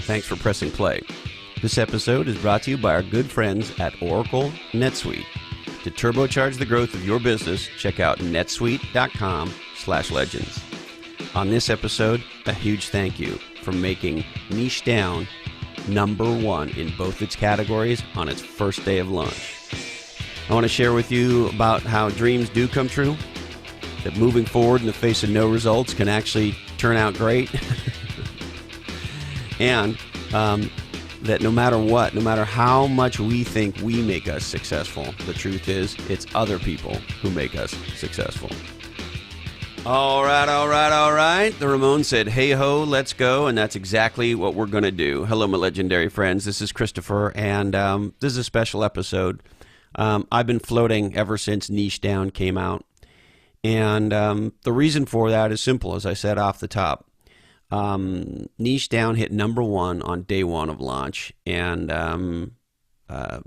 Thanks for pressing play. This episode is brought to you by our good friends at Oracle NetSuite. To turbocharge the growth of your business, check out netsuite.com/legends. On this episode, a huge thank you for making Niche Down #1 in both its categories on its first day of launch. I want to share with you about how dreams do come true, that moving forward in the face of no results can actually turn out great, and that no matter what, no matter how much we think we make us successful, the truth is it's other people who make us successful. All right. The Ramones said, hey ho, let's go, and that's exactly what we're going to do. Hello, my legendary friends. This is Christopher, and this is a special episode. I've been floating ever since Niche Down came out, and the reason for that is simple, as I said off the top. Niche Down hit #1 on day one of launch, and I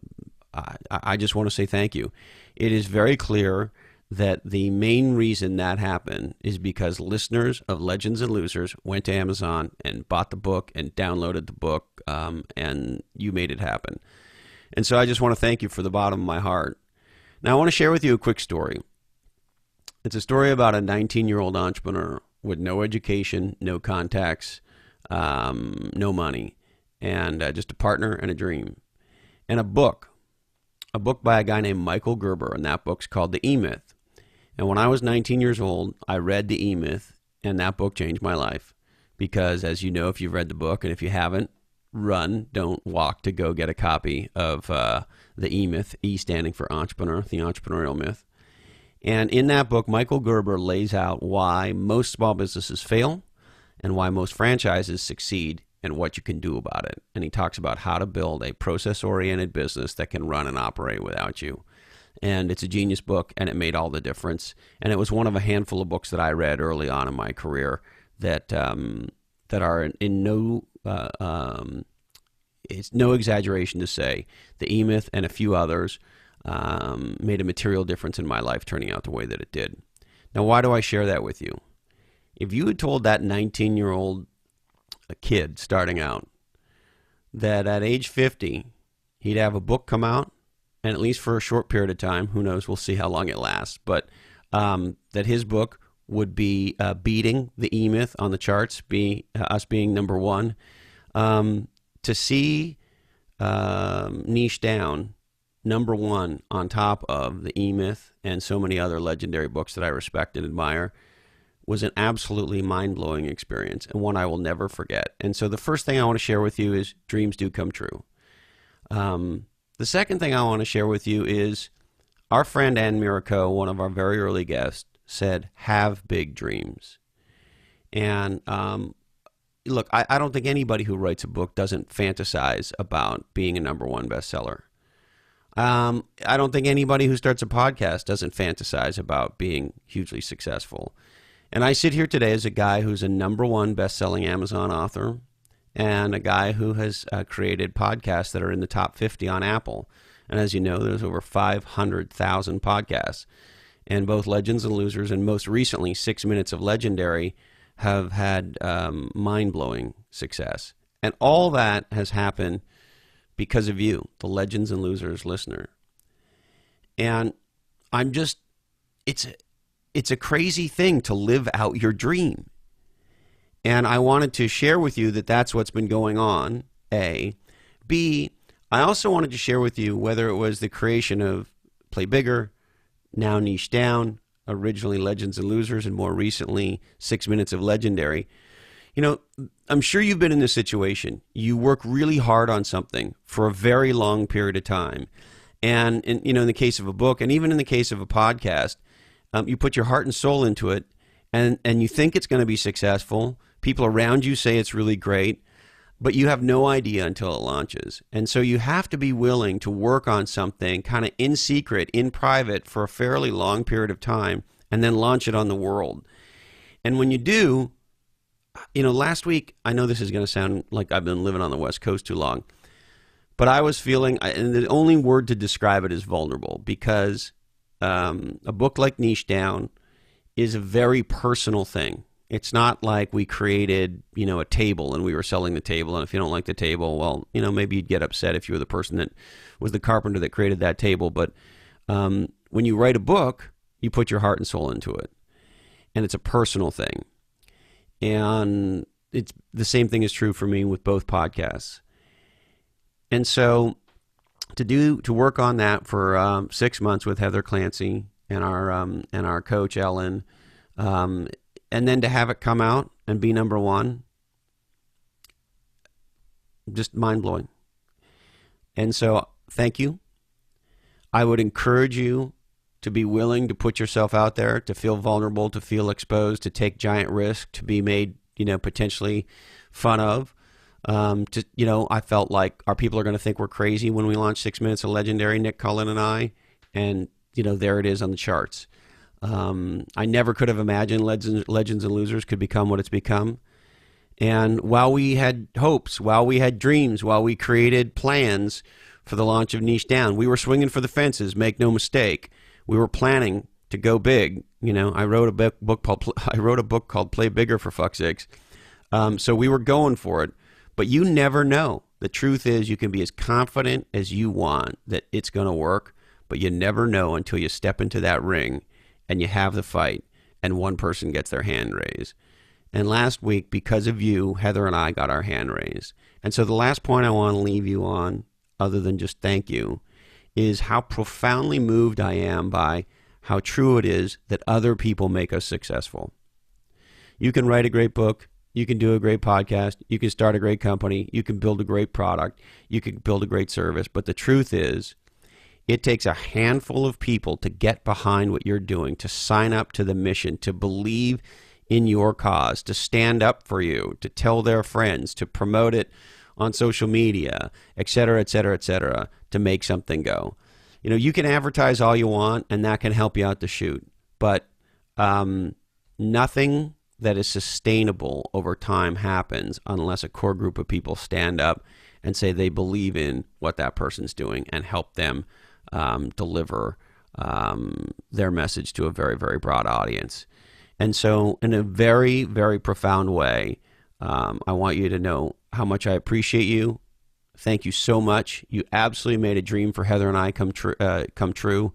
just want to say thank you. It is very clear that the main reason that happened is because listeners of Legends and Losers went to Amazon and bought the book and downloaded the book, and you made it happen. And so I just want to thank you from the bottom of my heart. Now I want to share with you a quick story. It's a story about a 19-year-old entrepreneur with no education, no contacts, no money, and just a partner and a dream. And a book by a guy named Michael Gerber, and that book's called The E-Myth. And when I was 19 years old, I read The E-Myth, and that book changed my life. Because, as you know, if you've read the book, and if you haven't, run, don't walk to go get a copy of The E-Myth, E standing for entrepreneur, the entrepreneurial myth. And in that book, Michael Gerber lays out why most small businesses fail and why most franchises succeed and what you can do about it. And he talks about how to build a process-oriented business that can run and operate without you. And it's a genius book, and it made all the difference. And it was one of a handful of books that I read early on in my career that are in no it's no exaggeration to say The E-Myth and a few others made a material difference in my life, turning out the way that it did. Now, why do I share that with you? If you had told that 19-year-old kid starting out that at age 50 he'd have a book come out, and at least for a short period of time, who knows, we'll see how long it lasts, but that his book would be beating The E-Myth on the charts, us being #1, to see Niche Down #1 on top of The E-Myth and so many other legendary books that I respect and admire was an absolutely mind-blowing experience, and one I will never forget. And so the first thing I want to share with you is dreams do come true. The second thing I want to share with you is our friend Ann Miraco, one of our very early guests, said, have big dreams. And look, I don't think anybody who writes a book doesn't fantasize about being a #1 bestseller. I don't think anybody who starts a podcast doesn't fantasize about being hugely successful. And I sit here today as a guy who's a #1 best-selling Amazon author and a guy who has created podcasts that are in the top 50 on Apple. And as you know, there's over 500,000 podcasts. And both Legends and Losers and most recently 6 Minutes of Legendary have had mind-blowing success. And all that has happened because of you, the Legends and Losers listener. And it's a crazy thing to live out your dream. And I wanted to share with you that that's what's been going on, A. B, I also wanted to share with you whether it was the creation of Play Bigger, now Niche Down, originally Legends and Losers, and more recently 6 Minutes of Legendary. You know, I'm sure you've been in this situation. You work really hard on something for a very long period of time. And in the case of a book, and even in the case of a podcast, you put your heart and soul into it, and you think it's going to be successful. People around you say it's really great, but you have no idea until it launches. And so you have to be willing to work on something kind of in secret, in private, for a fairly long period of time, and then launch it on the world. And when you do, last week, I know this is going to sound like I've been living on the West Coast too long, but I was feeling, and the only word to describe it is vulnerable, because a book like Niche Down is a very personal thing. It's not like we created, a table and we were selling the table. And if you don't like the table, well, maybe you'd get upset if you were the person that was the carpenter that created that table. But when you write a book, you put your heart and soul into it. And it's a personal thing. And it's the same thing is true for me with both podcasts. And so to work on that for 6 months with Heather Clancy and our coach Ellen, and then to have it come out and be number one, just mind blowing. And so thank you. I would encourage you to be willing to put yourself out there, to feel vulnerable, to feel exposed, to take giant risks, to be made, potentially fun of. I felt like our people are going to think we're crazy when we launch 6 Minutes of Legendary, Nick Cullen and I, and there it is on the charts. I never could have imagined Legends and Losers could become what it's become. And while we had hopes, while we had dreams, while we created plans for the launch of Niche Down, we were swinging for the fences, make no mistake. We were planning to go big. I wrote a book called Play Bigger, for fuck's sakes. So we were going for it. But you never know. The truth is, you can be as confident as you want that it's going to work, but you never know until you step into that ring and you have the fight and one person gets their hand raised. And last week, because of you, Heather and I got our hand raised. And so the last point I want to leave you on, other than just thank you, is how profoundly moved I am by how true it is that other people make us successful. You can write a great book. You can do a great podcast. You can start a great company. You can build a great product. You can build a great service. But the truth is, it takes a handful of people to get behind what you're doing, to sign up to the mission, to believe in your cause, to stand up for you, to tell their friends, to promote it on social media, et cetera, et cetera, et cetera, to make something go. You can advertise all you want, and that can help you out to shoot. But nothing that is sustainable over time happens unless a core group of people stand up and say they believe in what that person's doing and help them deliver their message to a very, very broad audience. And so in a very, very profound way, I want you to know how much I appreciate you. Thank you so much. You absolutely made a dream for Heather and I come true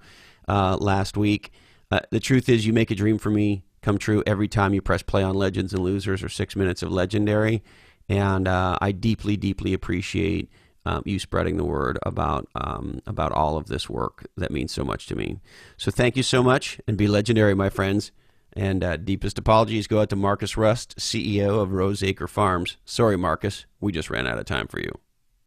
last week. The truth is, you make a dream for me come true every time you press play on Legends and Losers or 6 Minutes of Legendary. And I deeply, deeply appreciate you spreading the word about all of this work that means so much to me. So thank you so much, and be legendary, my friends. And deepest apologies go out to Marcus Rust, CEO of Roseacre Farms. Sorry, Marcus, we just ran out of time for you.